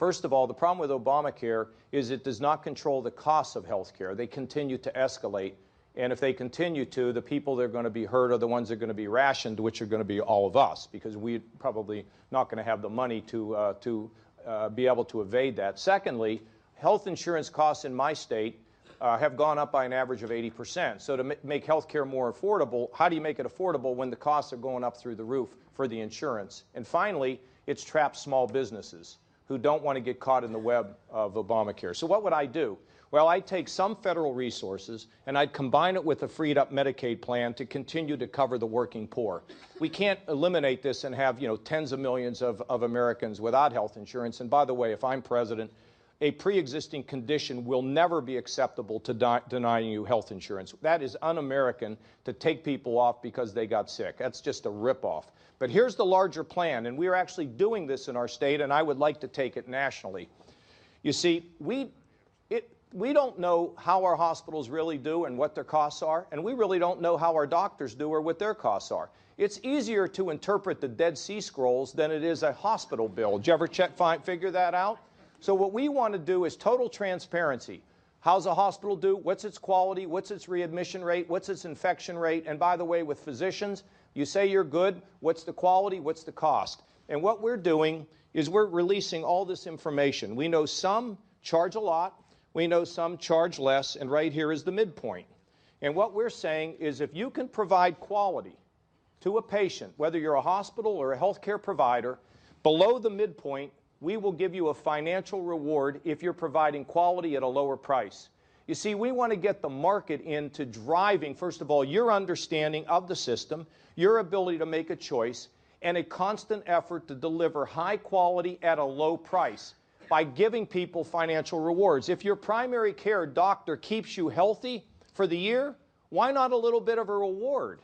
First of all, the problem with Obamacare is it does not control the costs of health care. They continue to escalate. And if they continue to, the people that are going to be hurt are the ones that are going to be rationed, which are going to be all of us, because we're probably not going to have the money to be able to evade that. Secondly, health insurance costs in my state have gone up by an average of 80%. So to make health care more affordable, how do you make it affordable when the costs are going up through the roof for the insurance? And finally, it's trapped small businesses who don't want to get caught in the web of Obamacare. So what would I do? Well, I'd take some federal resources and I'd combine it with a freed up Medicaid plan to continue to cover the working poor. We can't eliminate this and have, tens of millions of Americans without health insurance. And by the way, if I'm president, a pre-existing condition will never be acceptable to denying you health insurance. That is un-American to take people off because they got sick. That's just a ripoff. But here's the larger plan, and we're actually doing this in our state, and I would like to take it nationally. You see, we don't know how our hospitals really do and what their costs are, and we really don't know how our doctors do or what their costs are. It's easier to interpret the Dead Sea Scrolls than it is a hospital bill. Did you ever figure that out? So what we want to do is total transparency. How's a hospital do? What's its quality? What's its readmission rate? What's its infection rate? And by the way, with physicians, you say you're good. What's the quality? What's the cost? And what we're doing is we're releasing all this information. We know some charge a lot. We know some charge less, and right here is the midpoint. And what we're saying is if you can provide quality to a patient, whether you're a hospital or a healthcare provider, below the midpoint, we will give you a financial reward if you're providing quality at a lower price. You see, we want to get the market into driving, first of all, your understanding of the system, your ability to make a choice, and a constant effort to deliver high quality at a low price by giving people financial rewards. If your primary care doctor keeps you healthy for the year, why not a little bit of a reward?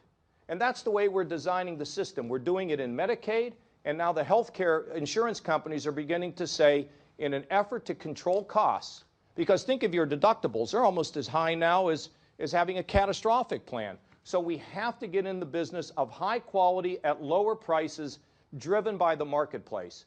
And that's the way we're designing the system. We're doing it in Medicaid, and now the healthcare insurance companies are beginning to say, in an effort to control costs, because think of your deductibles, they're almost as high now as having a catastrophic plan. So we have to get in the business of high quality at lower prices driven by the marketplace.